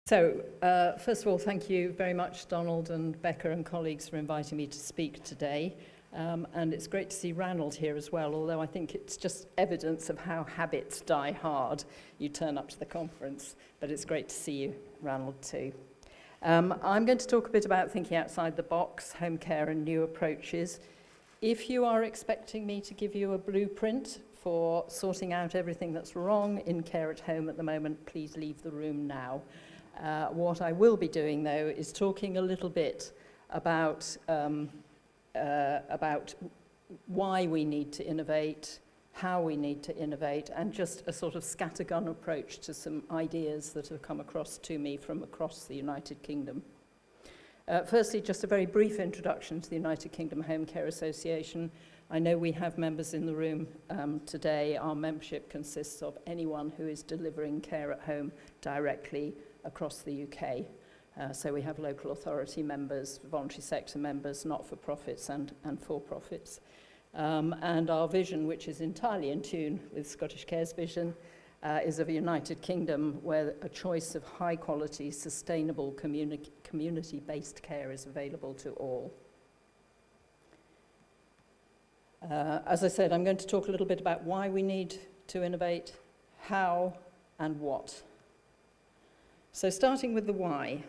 First of all, thank you very much, Donald and Becca and colleagues, for inviting me to speak today. And it's great to see Ranald here as well, although I think it's just evidence of how habits die hard. You turn up to the conference, but it's great to see you, Ranald, too. I'm going to talk a bit about thinking outside the box, home care and new approaches. If you are expecting me to give you a blueprint for sorting out everything that's wrong in care at home at the moment, please leave the room now. What I will be doing, though, is talking a little bit about why we need to innovate, how we need to innovate, and just a sort of scattergun approach to some ideas that have come across to me from across the United Kingdom. Firstly, just a very brief introduction to the United Kingdom Home Care Association. I know we have members in the room today. Our membership consists of anyone who is delivering care at home directly across the UK. So we have local authority members, voluntary sector members, not-for-profits and for-profits. And our vision, which is entirely in tune with Scottish Care's vision, is of a United Kingdom where a choice of high-quality, sustainable, community-based care is available to all. As I said, I'm going to talk a little bit about why we need to innovate, how and what. So starting with the why.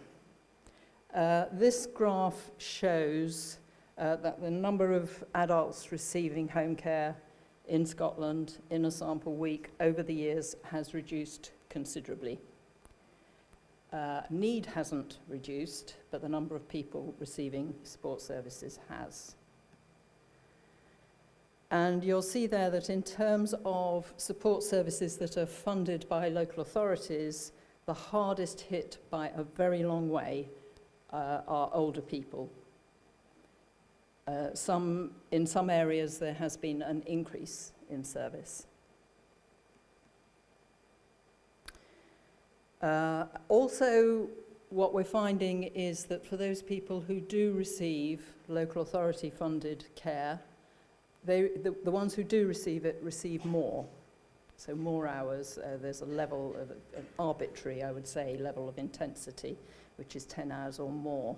This graph shows that the number of adults receiving home care in Scotland in a sample week over the years has reduced considerably. Need hasn't reduced, but the number of people receiving support services has. And you'll see there that in terms of support services that are funded by local authorities, the hardest hit by a very long way are older people. In some areas there has been an increase in service. Also, what we're finding is that for those people who do receive local authority funded care, the ones who do receive it receive more. So more hours, there's a level of, an arbitrary, I would say, level of intensity, which is 10 hours or more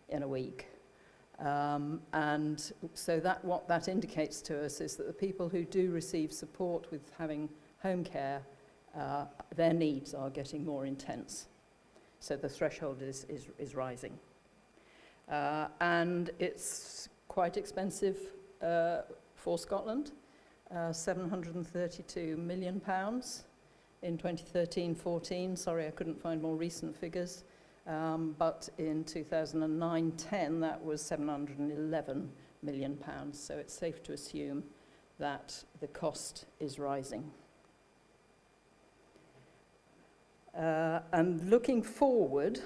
in a week. And so that what that indicates to us is that the people who do receive support with having home care, their needs are getting more intense. So the threshold is rising. And it's quite expensive for Scotland. £732 million in 2013-14. Sorry, I couldn't find more recent figures. But in 2009-10, that was £711 million. So it's safe to assume that the cost is rising. And looking forward,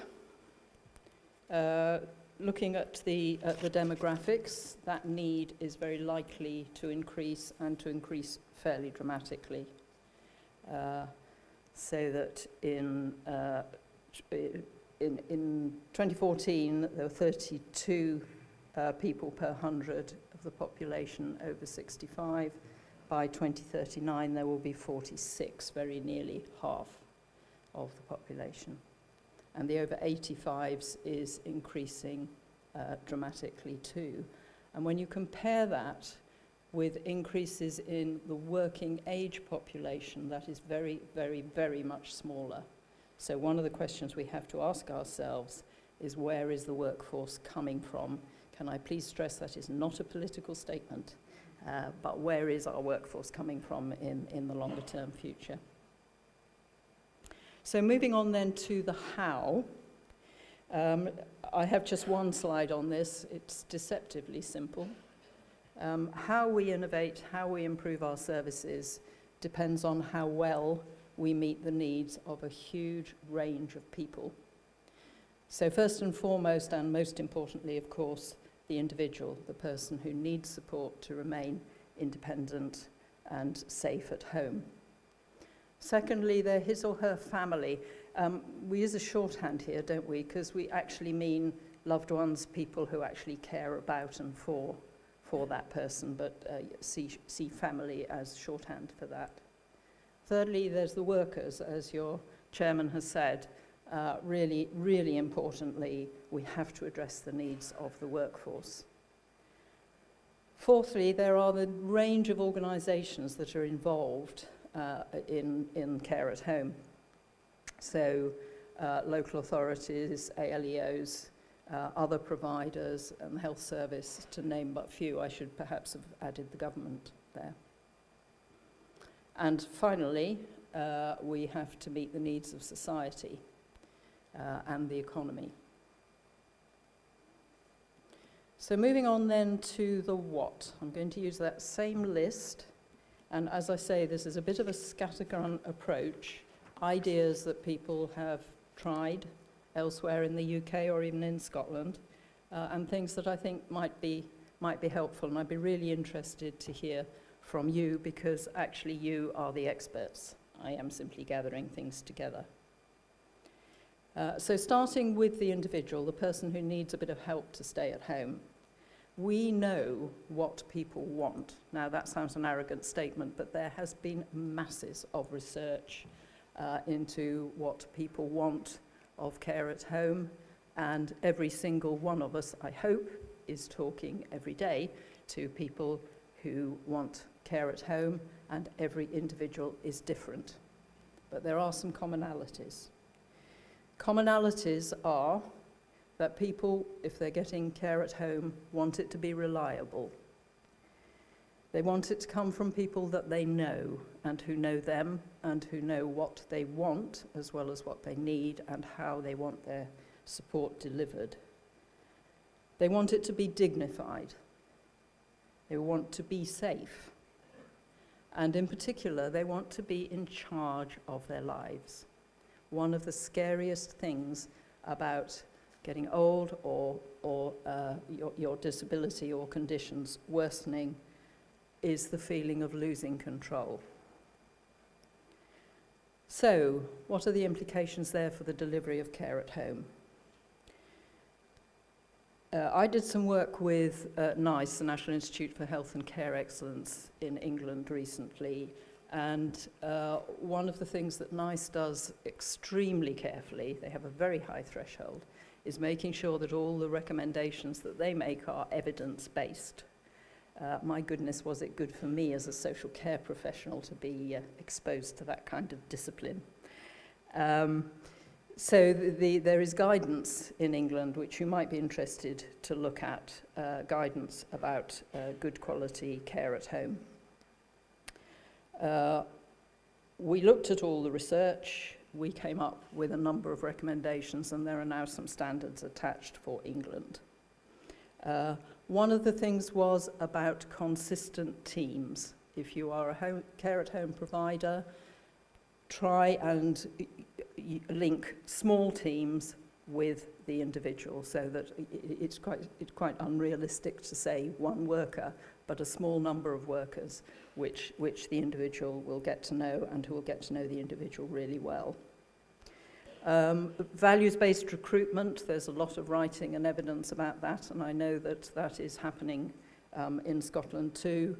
looking at the demographics, that need is very likely to increase and to increase fairly dramatically. So that in 2014, there were 32 people per 100 of the population over 65. By 2039, there will be 46, very nearly half of the population. And the over 85s is increasing dramatically too. And when you compare that with increases in the working age population, that is very, very, very much smaller. So one of the questions we have to ask ourselves is, where is the workforce coming from? Can I please stress that is not a political statement, but where is our workforce coming from in the longer term future? So moving on then to the how. I have just one slide on this. It's deceptively simple. How we innovate, how we improve our services depends on how well we meet the needs of a huge range of people. So first and foremost, and most importantly, of course, the individual, the person who needs support to remain independent and safe at home. Secondly, they're his or her family. We use a shorthand here, don't we? Because we actually mean loved ones, people who actually care about and for that person, but see family as shorthand for that. Thirdly, there's the workers, as your chairman has said. really, really importantly, we have to address the needs of the workforce. Fourthly, there are the range of organisations that are involved in care at home. So local authorities, ALEOs, other providers and the health service, to name but few. I should perhaps have added the government there. And finally, we have to meet the needs of society and the economy. So moving on then to the what. I'm going to use that same list, and as I say, this is a bit of a scattergun approach, ideas that people have tried elsewhere in the UK or even in Scotland, and things that I think might be helpful, and I'd be really interested to hear from you, because actually you are the experts. I am simply gathering things together. So starting with the individual, the person who needs a bit of help to stay at home. We know what people want. Now that sounds an arrogant statement, but there has been masses of research into what people want of care at home, and every single one of us, I hope, is talking every day to people who want care at home, and every individual is different. But there are some commonalities. Commonalities are that people, if they're getting care at home, want it to be reliable. They want it to come from people that they know, and who know them, and who know what they want, as well as what they need, and how they want their support delivered. They want it to be dignified. They want to be safe. And in particular, they want to be in charge of their lives. One of the scariest things about getting old or your disability or conditions worsening is the feeling of losing control. So, what are the implications there for the delivery of care at home? I did some work with NICE, the National Institute for Health and Care Excellence in England recently, and one of the things that NICE does extremely carefully, they have a very high threshold, is making sure that all the recommendations that they make are evidence-based. My goodness, was it good for me as a social care professional to be exposed to that kind of discipline. So there is guidance in England, which you might be interested to look at, guidance about good quality care at home. We looked at all the research. We came up with a number of recommendations, and there are now some standards attached for England. One of the things was about consistent teams. If you are a care at home provider, try and link small teams with the individual, so that it's quite unrealistic to say one worker, but a small number of workers which the individual will get to know, and who will get to know the individual really well. Values-based recruitment, there's a lot of writing and evidence about that, and I know that is happening in Scotland too.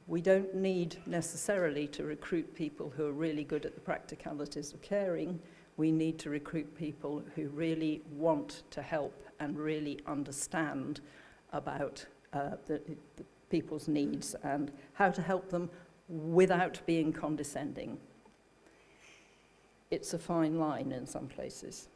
We don't need necessarily to recruit people who are really good at the practicalities of caring. We need to recruit people who really want to help and really understand about the people's needs and how to help them without being condescending. It's a fine line in some places.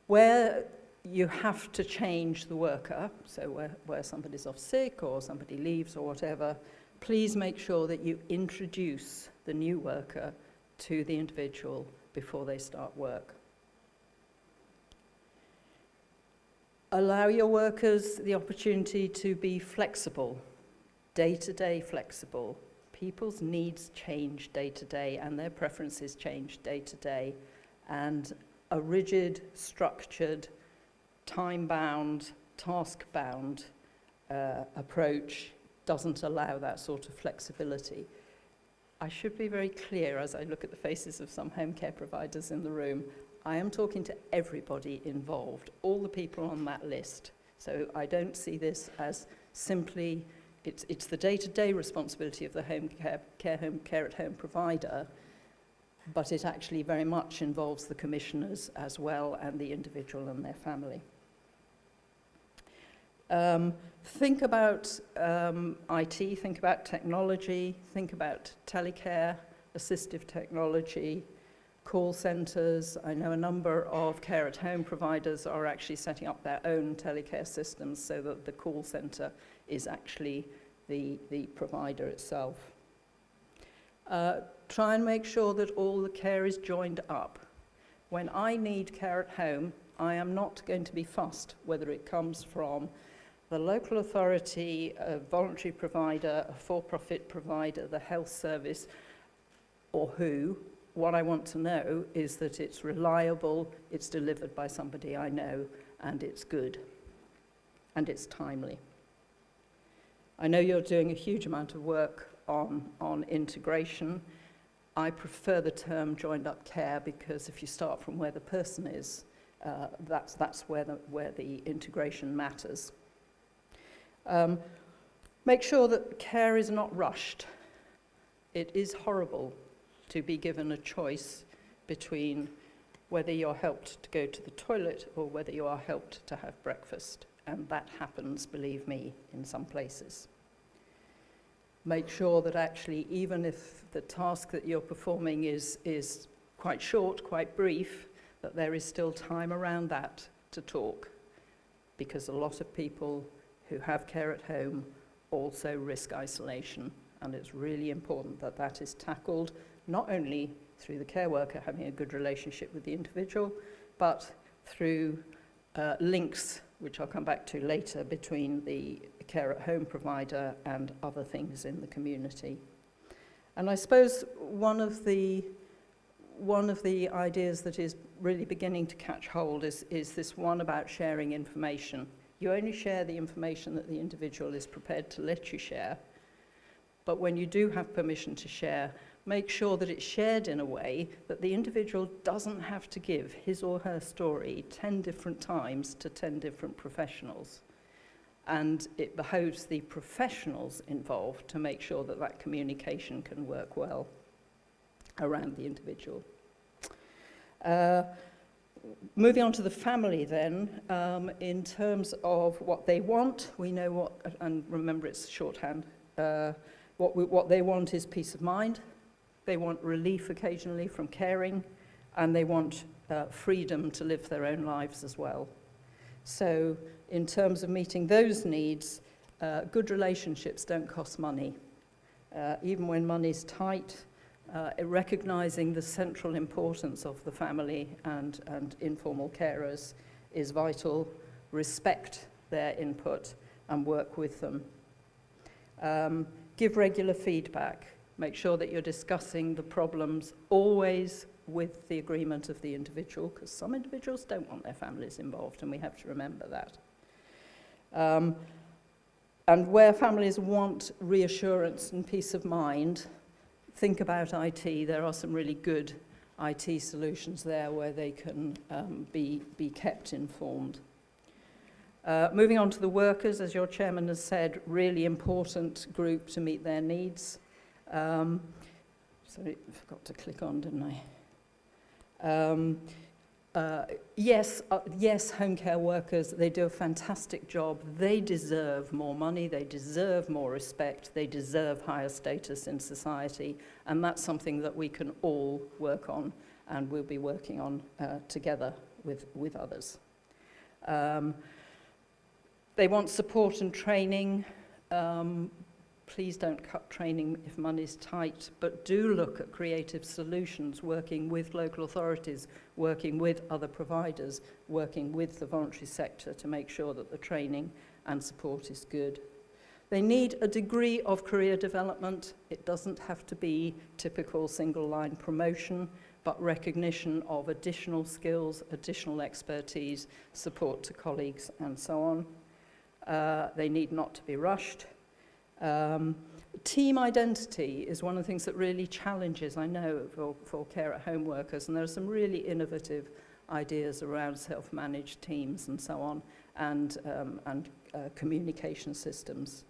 Where you have to change the worker, so where somebody's off sick or somebody leaves or whatever, please make sure that you introduce the new worker to the individual before they start work. Allow your workers the opportunity to be flexible, day-to-day flexible. People's needs change day to day, and their preferences change day to day, and a rigid, structured, time-bound, task-bound approach doesn't allow that sort of flexibility. I should be very clear as I look at the faces of some home care providers in the room. I am talking to everybody involved, all the people on that list. So I don't see this as simply it's the day-to-day responsibility of the home care at home provider, but it actually very much involves the commissioners as well and the individual and their family. Think about IT, think about technology, think about telecare, assistive technology, call centres. I know a number of care at home providers are actually setting up their own telecare systems so that the call centre is actually the provider itself. Try and make sure that all the care is joined up. When I need care at home, I am not going to be fussed whether it comes from the local authority, a voluntary provider, a for-profit provider, the health service, or who. What I want to know is that it's reliable, it's delivered by somebody I know, and it's good, and it's timely. I know you're doing a huge amount of work on integration. I prefer the term joined up care because if you start from where the person is, that's where the integration matters. Make sure that care is not rushed. It is horrible to be given a choice between whether you're helped to go to the toilet or whether you are helped to have breakfast. And that happens, believe me, in some places. Make sure that actually, even if the task that you're performing is quite short, quite brief, that there is still time around that to talk. Because a lot of people who have care at home also risk isolation, and it's really important that that is tackled not only through the care worker having a good relationship with the individual, but through links, which I'll come back to later, between the care at home provider and other things in the community. And I suppose one of the ideas that is really beginning to catch hold is this one about sharing information. You only share the information that the individual is prepared to let you share. But when you do have permission to share, make sure that it's shared in a way that the individual doesn't have to give his or her story 10 different times to 10 different professionals. And it behoves the professionals involved to make sure that that communication can work well around the individual. Moving on to the family then, in terms of what they want, we know what, and remember it's shorthand, what they want is peace of mind, they want relief occasionally from caring, and they want freedom to live their own lives as well. So in terms of meeting those needs, good relationships don't cost money. Even when money's tight, recognizing the central importance of the family and informal carers is vital. Respect their input and work with them. Give regular feedback. Make sure that you're discussing the problems always with the agreement of the individual, because some individuals don't want their families involved, and we have to remember that. And where families want reassurance and peace of mind, think about IT. There are some really good IT solutions there where they can be kept informed. Moving on to the workers, as your chairman has said, really important group to meet their needs. Sorry, I forgot to click on, didn't I? Yes, home care workers, they do a fantastic job. They deserve more money, they deserve more respect, they deserve higher status in society, and that's something that we can all work on, and we'll be working on together with others. They want support and training. Please don't cut training if money's tight, but do look at creative solutions, working with local authorities, working with other providers, working with the voluntary sector to make sure that the training and support is good. They need a degree of career development. It doesn't have to be typical single-line promotion, but recognition of additional skills, additional expertise, support to colleagues, and so on. They need not to be rushed. Team identity is one of the things that really challenges, I know, for care at home workers, and there are some really innovative ideas around self-managed teams and so on, and communication systems.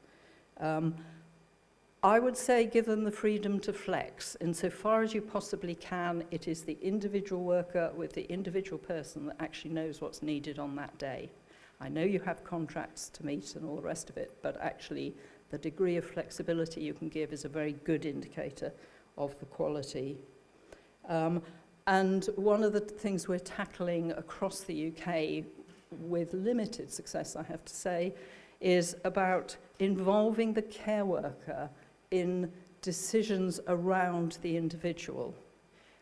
I would say give them the freedom to flex. Insofar as you possibly can, it is the individual worker with the individual person that actually knows what's needed on that day. I know you have contracts to meet and all the rest of it, but actually the degree of flexibility you can give is a very good indicator of the quality. And one of the things we're tackling across the UK with limited success, I have to say, is about involving the care worker in decisions around the individual.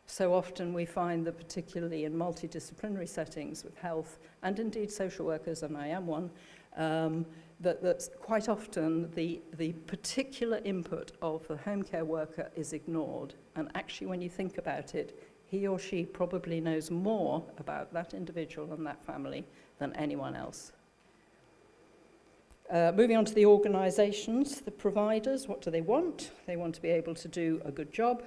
So often we find that particularly in multidisciplinary settings with health and indeed social workers, and I am one, that's quite often the particular input of the home care worker is ignored. And actually when you think about it, he or she probably knows more about that individual and that family than anyone else. Moving on to the organisations, the providers, what do they want? They want to be able to do a good job.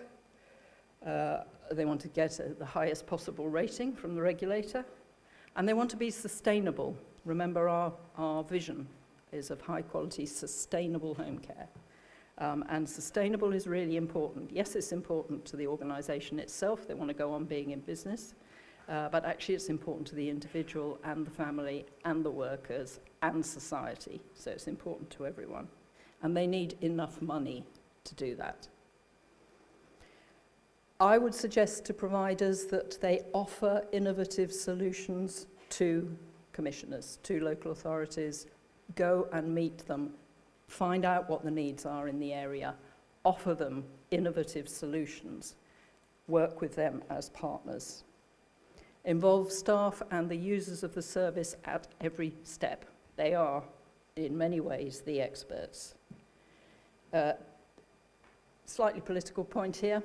They want to get the highest possible rating from the regulator. And they want to be sustainable. Remember, our vision is of high quality, sustainable home care. And sustainable is really important. Yes, it's important to the organisation itself. They want to go on being in business. But actually it's important to the individual and the family and the workers and society. So it's important to everyone. And they need enough money to do that. I would suggest to providers that they offer innovative solutions to commissioners, to local authorities. Go and meet them. Find out what the needs are in the area. Offer them innovative solutions. Work with them as partners. Involve staff and the users of the service at every step. They are, in many ways, the experts. Slightly political point here.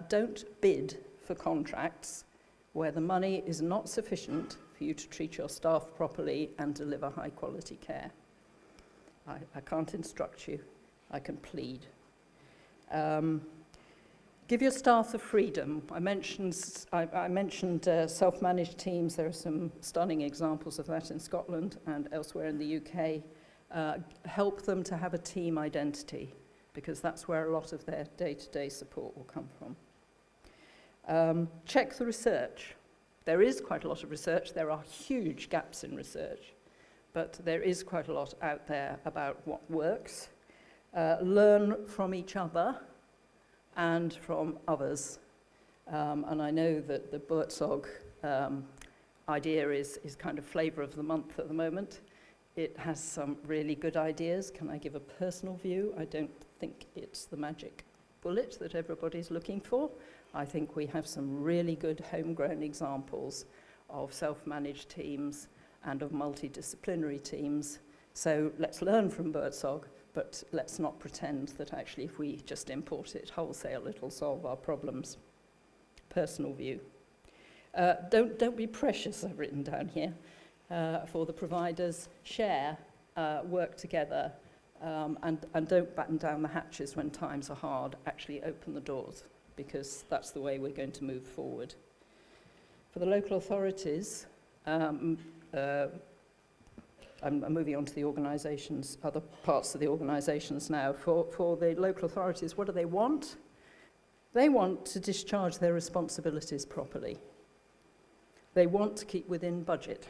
Don't bid for contracts where the money is not sufficient for you to treat your staff properly and deliver high quality care. I can't instruct you, I can plead. Give your staff the freedom. I mentioned self-managed teams. There are some stunning examples of that in Scotland and elsewhere in the UK. Help them to have a team identity, because that's where a lot of their day-to-day support will come from. Check the research. There is quite a lot of research. There are huge gaps in research, but there is quite a lot out there about what works. Learn from each other and from others. And I know that the Buurtzorg idea is kind of flavour of the month at the moment. It has some really good ideas. Can I give a personal view? I don't think it's the magic bullet that everybody's looking for. I think we have some really good homegrown examples of self-managed teams and of multidisciplinary teams. So let's learn from Buurtzorg, but let's not pretend that actually if we just import it wholesale, it'll solve our problems. Personal view. Don't be precious, I've written down here, for the providers. Share, work together, and don't batten down the hatches when times are hard. Actually open the doors, because that's the way we're going to move forward. For the local authorities, I'm moving on to the organisations, other parts of the organisations now. For the local authorities, what do they want? They want to discharge their responsibilities properly. They want to keep within budget.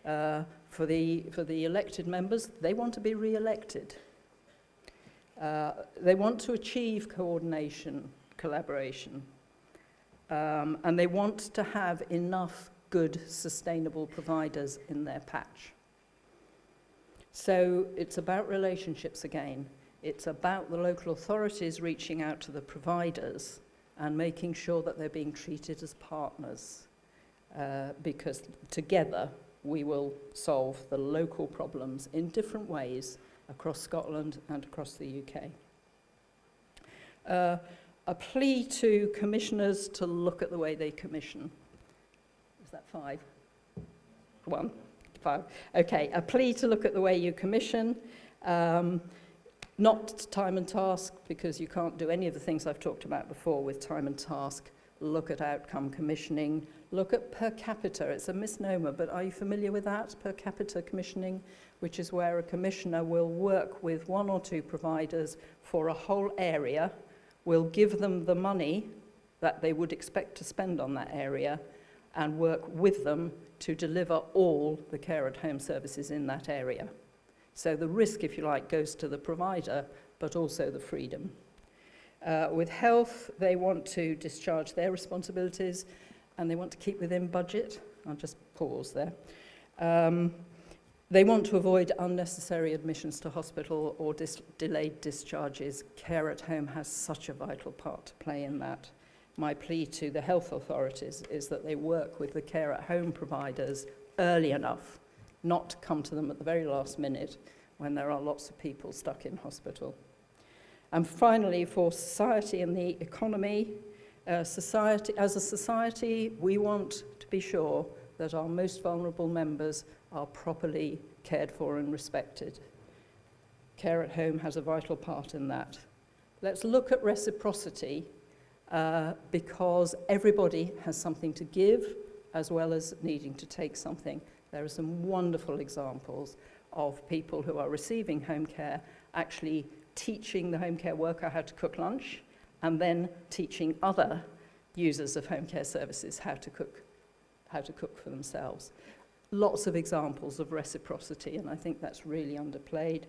For the elected members, they want to be re-elected. They want to achieve coordination, collaboration, and they want to have enough good, sustainable providers in their patch. So it's about relationships again. It's about the local authorities reaching out to the providers and making sure that they're being treated as partners, because together we will solve the local problems in different ways across Scotland and across the UK. A plea to commissioners to look at the way they commission. Is that 5? 1, 5. Okay, a plea to look at the way you commission. Not time and task, because you can't do any of the things I've talked about before with time and task. look at outcome commissioning, look at per capita. It's a misnomer, but are you familiar with that? Per capita commissioning, which is where a commissioner will work with 1 or 2 providers for a whole area, will give them the money that they would expect to spend on that area, and work with them to deliver all the care at home services in that area. So the risk, if you like, goes to the provider, but also the freedom. With health, they want to discharge their responsibilities and they want to keep within budget. I'll just pause there. They want to avoid unnecessary admissions to hospital or delayed discharges. Care at home has such a vital part to play in that. My plea to the health authorities is that they work with the care at home providers early enough, not to come to them at the very last minute when there are lots of people stuck in hospital. And finally, for society and the economy, as a society, we want to be sure that our most vulnerable members are properly cared for and respected. Care at home has a vital part in that. Let's look at reciprocity because everybody has something to give as well as needing to take something. There are some wonderful examples of people who are receiving home care actually teaching the home care worker how to cook lunch and then teaching other users of home care services how to cook for themselves. Lots of examples of reciprocity, and I think that's really underplayed.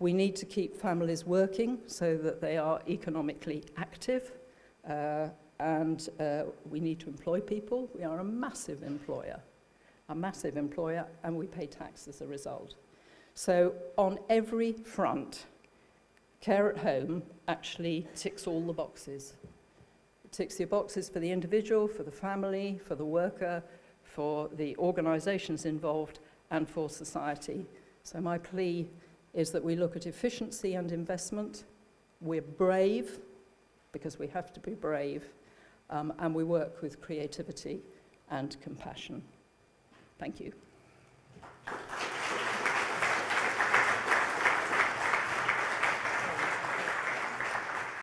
We need to keep families working so that they are economically active, and we need to employ people. We are a massive employer, and we pay tax as a result. So on every front, care at home actually ticks all the boxes. It ticks the boxes for the individual, for the family, for the worker, for the organisations involved, and for society. So my plea is that we look at efficiency and investment. We're brave, because we have to be brave, and we work with creativity and compassion. Thank you.